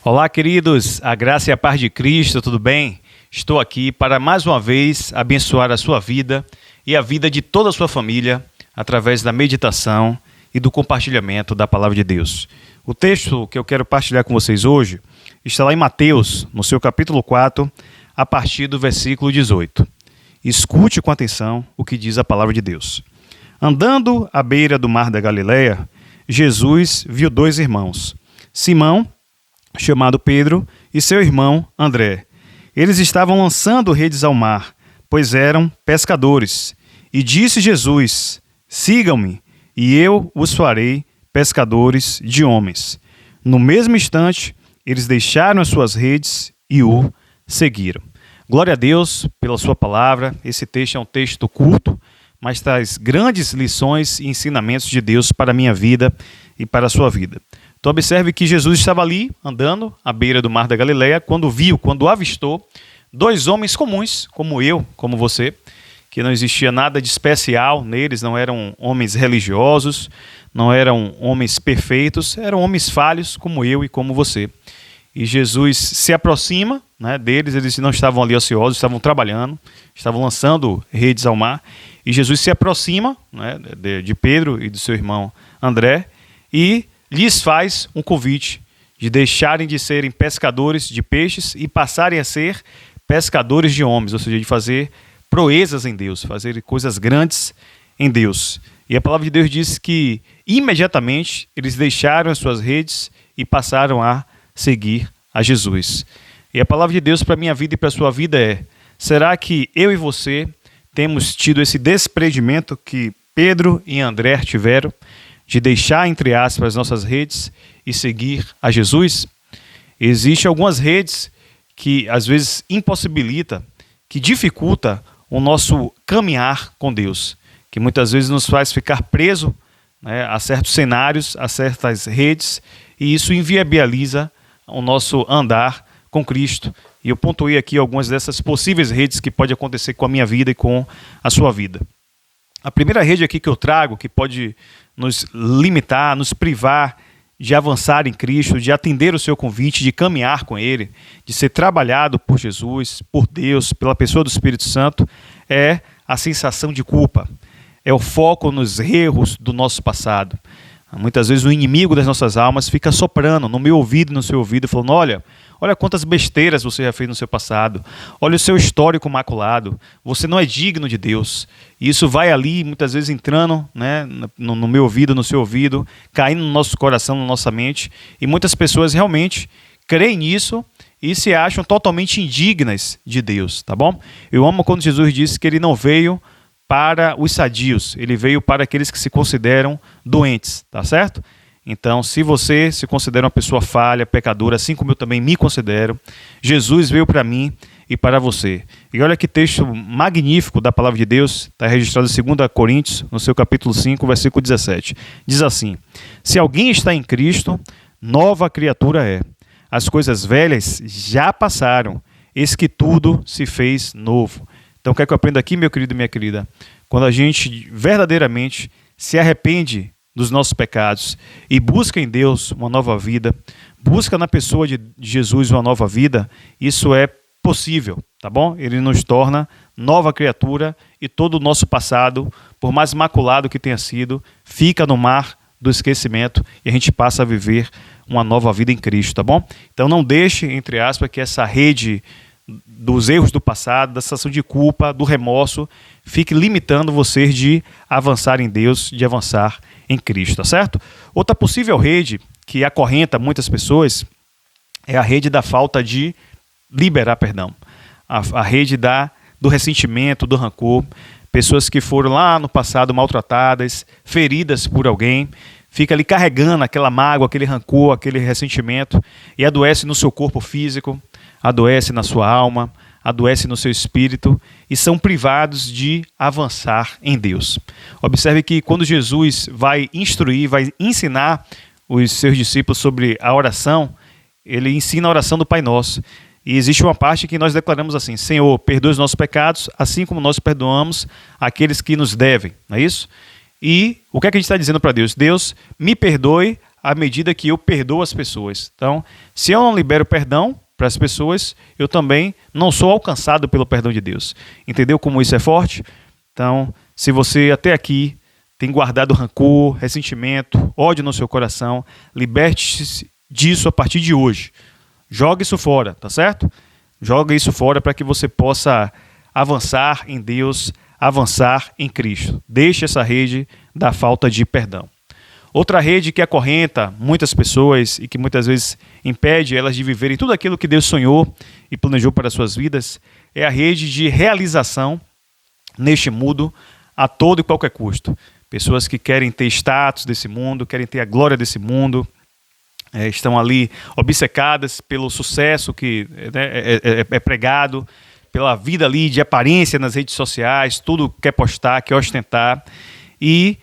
Olá, queridos, a graça e a paz de Cristo, tudo bem? Estou aqui para mais uma vez abençoar a sua vida e a vida de toda a sua família através da meditação e do compartilhamento da palavra de Deus. O texto que eu quero partilhar com vocês hoje está lá em Mateus, no seu capítulo 4, a partir do versículo 18. Escute com atenção o que diz a palavra de Deus. Andando à beira do mar da Galileia, Jesus viu dois irmãos, Simão, chamado Pedro, e seu irmão André. Eles estavam lançando redes ao mar, pois eram pescadores. E disse Jesus: sigam-me, e eu os farei pescadores de homens. No mesmo instante, eles deixaram as suas redes e o seguiram. Glória a Deus pela sua palavra. Esse texto é um texto curto, mas traz grandes lições e ensinamentos de Deus para a minha vida e para a sua vida. Então observe que Jesus estava ali, andando à beira do mar da Galileia, quando avistou dois homens comuns, como eu, como você, que não existia nada de especial neles, não eram homens religiosos, não eram homens perfeitos, eram homens falhos como eu e como você. E Jesus se aproxima deles, eles não estavam ali ociosos, estavam trabalhando, estavam lançando redes ao mar, e Jesus se aproxima de Pedro e do seu irmão André e lhes faz um convite de deixarem de serem pescadores de peixes e passarem a ser pescadores de homens, ou seja, de fazer proezas em Deus, fazer coisas grandes em Deus. E a palavra de Deus diz que imediatamente eles deixaram as suas redes e passaram a seguir a Jesus. E a palavra de Deus para a minha vida e para a sua vida é: será que eu e você temos tido esse desprendimento que Pedro e André tiveram, de deixar, entre aspas, as nossas redes e seguir a Jesus? Existem algumas redes que às vezes impossibilita, que dificulta o nosso caminhar com Deus, que muitas vezes nos faz ficar preso a certos cenários, a certas redes, e isso inviabiliza o nosso andar com Cristo. E eu pontuei aqui algumas dessas possíveis redes que pode acontecer com a minha vida e com a sua vida. A primeira rede aqui que eu trago, que pode nos limitar, nos privar de avançar em Cristo, de atender o seu convite, de caminhar com Ele, de ser trabalhado por Jesus, por Deus, pela pessoa do Espírito Santo, é a sensação de culpa. É o foco nos erros do nosso passado. Muitas vezes o inimigo das nossas almas fica soprando no meu ouvido e no seu ouvido, falando: olha quantas besteiras você já fez no seu passado, olha o seu histórico maculado, você não é digno de Deus. E isso vai ali, muitas vezes entrando no meu ouvido, no seu ouvido, caindo no nosso coração, na nossa mente, e muitas pessoas realmente creem nisso e se acham totalmente indignas de Deus, tá bom? Eu amo quando Jesus disse que Ele não veio para os sadios, Ele veio para aqueles que se consideram doentes, tá certo? Então, se você se considera uma pessoa falha, pecadora, assim como eu também me considero, Jesus veio para mim e para você. E olha que texto magnífico da palavra de Deus, está registrado em 2 Coríntios, no seu capítulo 5, versículo 17. Diz assim: se alguém está em Cristo, nova criatura é. As coisas velhas já passaram, eis que tudo se fez novo. Então, quer que eu aprenda aqui, meu querido e minha querida? Quando a gente verdadeiramente se arrepende dos nossos pecados e busca em Deus uma nova vida, busca na pessoa de Jesus uma nova vida, isso é possível, tá bom? Ele nos torna nova criatura e todo o nosso passado, por mais maculado que tenha sido, fica no mar do esquecimento e a gente passa a viver uma nova vida em Cristo, tá bom? Então não deixe, entre aspas, que essa rede dos erros do passado, da sensação de culpa, do remorso, fique limitando você de avançar em Deus, de avançar em Cristo, tá certo? Outra possível rede que acorrenta muitas pessoas é a rede da falta de liberar perdão. A rede do ressentimento, do rancor. Pessoas que foram lá no passado maltratadas, feridas por alguém, fica ali carregando aquela mágoa, aquele rancor, aquele ressentimento e adoece no seu corpo físico, adoece na sua alma, adoece no seu espírito e são privados de avançar em Deus. Observe que quando Jesus vai instruir, vai ensinar os seus discípulos sobre a oração, ele ensina a oração do Pai Nosso. E existe uma parte que nós declaramos assim: Senhor, perdoa os nossos pecados, assim como nós perdoamos aqueles que nos devem, não é isso? E o que é que a gente está dizendo para Deus? Deus, me perdoe à medida que eu perdoo as pessoas. Então, se eu não libero perdão para as pessoas, eu também não sou alcançado pelo perdão de Deus. Entendeu como isso é forte? Então, se você até aqui tem guardado rancor, ressentimento, ódio no seu coração, liberte-se disso a partir de hoje. Joga isso fora, tá certo? Joga isso fora para que você possa avançar em Deus, avançar em Cristo. Deixe essa rede da falta de perdão. Outra rede que acorrenta muitas pessoas e que muitas vezes impede elas de viverem tudo aquilo que Deus sonhou e planejou para as suas vidas é a rede de realização neste mundo a todo e qualquer custo. Pessoas que querem ter status desse mundo, querem ter a glória desse mundo, estão ali obcecadas pelo sucesso que é pregado, pela vida ali de aparência nas redes sociais, tudo quer postar, quer ostentar, e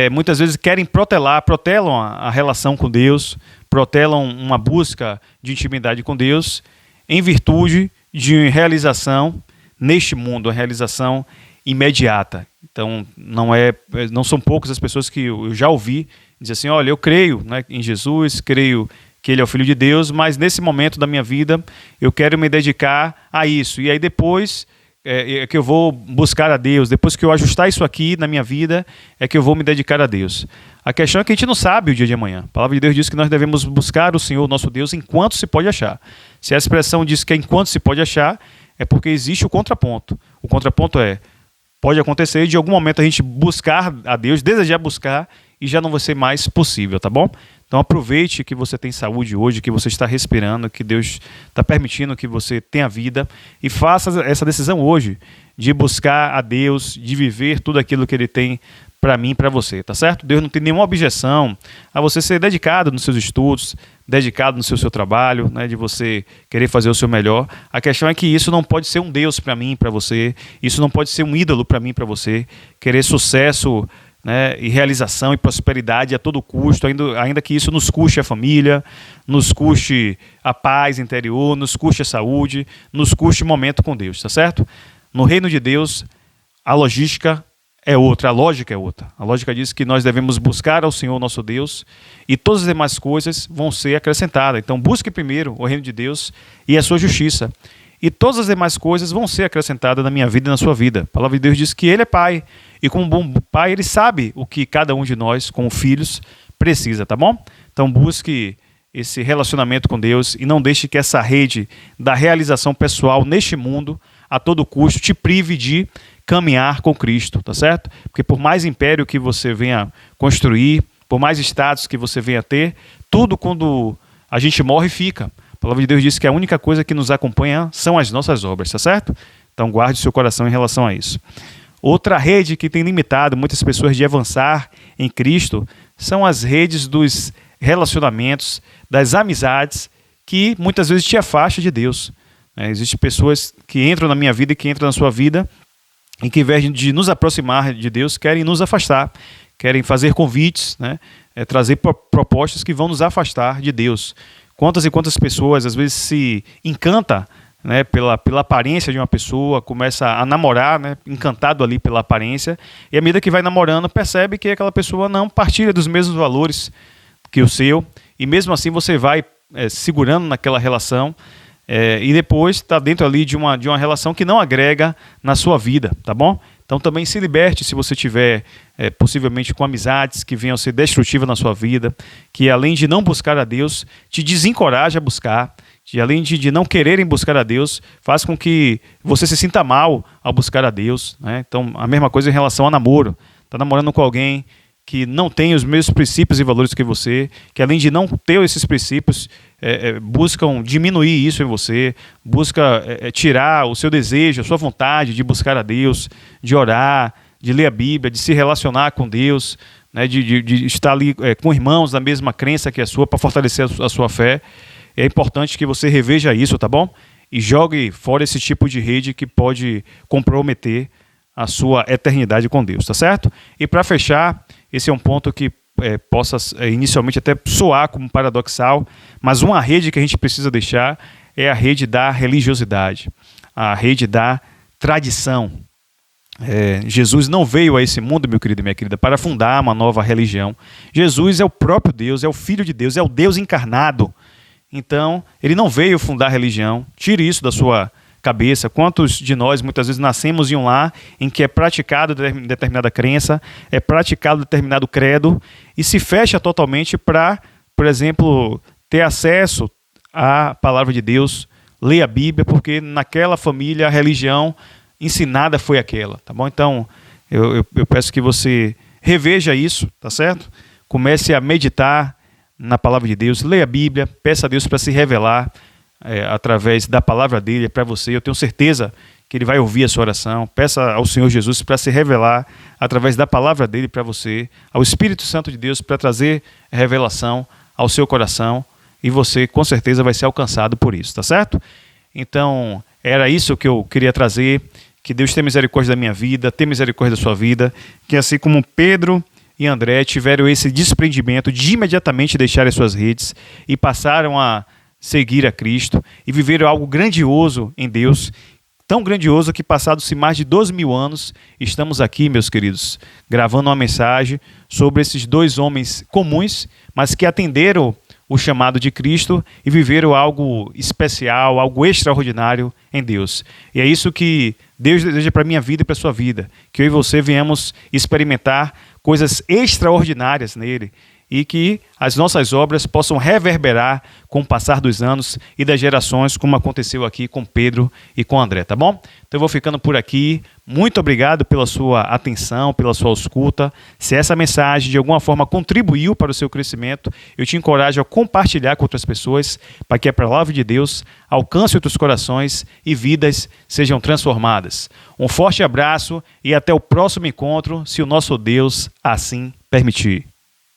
muitas vezes querem protelam a relação com Deus, protelam uma busca de intimidade com Deus, em virtude de realização neste mundo, a realização imediata. Então, não são poucas as pessoas que eu já ouvi dizer assim, olha, eu creio, né, em Jesus, creio que Ele é o Filho de Deus, mas nesse momento da minha vida eu quero me dedicar a isso. E aí depois é que eu vou buscar a Deus, depois que eu ajustar isso aqui na minha vida, é que eu vou me dedicar a Deus. A questão é que a gente não sabe o dia de amanhã. A palavra de Deus diz que nós devemos buscar o Senhor, nosso Deus, enquanto se pode achar. Se a expressão diz que é enquanto se pode achar, é porque existe o contraponto. O contraponto pode acontecer de algum momento a gente buscar a Deus, desejar buscar, e já não vai ser mais possível, tá bom? Então aproveite que você tem saúde hoje, que você está respirando, que Deus está permitindo que você tenha vida, e faça essa decisão hoje de buscar a Deus, de viver tudo aquilo que Ele tem para mim e para você, tá certo? Deus não tem nenhuma objeção a você ser dedicado nos seus estudos, dedicado no seu trabalho, né, de você querer fazer o seu melhor. A questão é que isso não pode ser um Deus para mim e para você, isso não pode ser um ídolo para mim e para você, querer sucesso, né, e realização e prosperidade a todo custo, ainda que isso nos custe a família, nos custe a paz interior, nos custe a saúde, nos custe o momento com Deus, tá certo? No reino de Deus, a logística é outra, a lógica é outra. A lógica diz que nós devemos buscar ao Senhor nosso Deus e todas as demais coisas vão ser acrescentadas. Então busque primeiro o reino de Deus e a sua justiça. E todas as demais coisas vão ser acrescentadas na minha vida e na sua vida. A palavra de Deus diz que Ele é Pai. E como bom Pai, Ele sabe o que cada um de nós, como filhos, precisa, tá bom? Então busque esse relacionamento com Deus e não deixe que essa rede da realização pessoal neste mundo, a todo custo, te prive de caminhar com Cristo, tá certo? Porque por mais império que você venha construir, por mais status que você venha ter, tudo quando a gente morre fica. A palavra de Deus diz que a única coisa que nos acompanha são as nossas obras, tá certo? Então guarde seu coração em relação a isso. Outra rede que tem limitado muitas pessoas de avançar em Cristo são as redes dos relacionamentos, das amizades, que muitas vezes te afastam de Deus. Existem pessoas que entram na minha vida e que entram na sua vida e que, ao invés de nos aproximar de Deus, querem nos afastar, querem fazer convites, né? Trazer propostas que vão nos afastar de Deus. Quantas e quantas pessoas às vezes se encanta, né, pela aparência de uma pessoa, começa a namorar, né, encantado ali pela aparência, e à medida que vai namorando percebe que aquela pessoa não partilha dos mesmos valores que o seu, e mesmo assim você vai segurando naquela relação, e depois está dentro ali de uma relação que não agrega na sua vida, tá bom? Então também se liberte se você tiver possivelmente com amizades que venham a ser destrutivas na sua vida, que além de não buscar a Deus, te desencoraja a buscar, que além de não quererem buscar a Deus, faz com que você se sinta mal ao buscar a Deus, né? Então a mesma coisa em relação ao namoro. Está namorando com alguém que não tem os mesmos princípios e valores que você, que além de não ter esses princípios, buscam diminuir isso em você, busca tirar o seu desejo, a sua vontade de buscar a Deus, de orar, de ler a Bíblia, de se relacionar com Deus, né, de estar ali com irmãos da mesma crença que a sua, para fortalecer a sua fé. É importante que você reveja isso, tá bom? E jogue fora esse tipo de rede que pode comprometer a sua eternidade com Deus, tá certo? E para fechar, esse é um ponto que possa inicialmente até soar como paradoxal, mas uma rede que a gente precisa deixar é a rede da religiosidade, a rede da tradição. Jesus não veio a esse mundo, meu querido e minha querida, para fundar uma nova religião. Jesus é o próprio Deus, é o Filho de Deus, é o Deus encarnado. Então, ele não veio fundar religião. Tire isso da sua cabeça. Quantos de nós, muitas vezes, nascemos em um lar em que é praticado determinada crença, é praticado determinado credo, e se fecha totalmente para, por exemplo, ter acesso à palavra de Deus, ler a Bíblia, porque naquela família a religião ensinada foi aquela, tá bom? Então, eu peço que você reveja isso, tá certo? Comece a meditar na palavra de Deus, leia a Bíblia, peça a Deus para se revelar através da palavra dele para você. Eu tenho certeza que ele vai ouvir a sua oração. Peça ao Senhor Jesus para se revelar através da palavra dele para você, ao Espírito Santo de Deus para trazer revelação ao seu coração, e você com certeza vai ser alcançado por isso, tá certo? Então, era isso que eu queria trazer. Que Deus tenha misericórdia da minha vida, tenha misericórdia da sua vida, que assim como Pedro e André tiveram esse desprendimento de imediatamente deixar as suas redes e passaram a seguir a Cristo e viveram algo grandioso em Deus, tão grandioso que passados-se mais de 12.000 anos, estamos aqui, meus queridos, gravando uma mensagem sobre esses dois homens comuns, mas que atenderam o chamado de Cristo e viveram algo especial, algo extraordinário em Deus. E é isso que Deus deseja para a minha vida e para a sua vida, que eu e você venhamos experimentar coisas extraordinárias nele e que as nossas obras possam reverberar com o passar dos anos e das gerações, como aconteceu aqui com Pedro e com André, tá bom? Então eu vou ficando por aqui. Muito obrigado pela sua atenção, pela sua escuta. Se essa mensagem de alguma forma contribuiu para o seu crescimento, eu te encorajo a compartilhar com outras pessoas, para que a palavra de Deus alcance outros corações e vidas sejam transformadas. Um forte abraço e até o próximo encontro, se o nosso Deus assim permitir.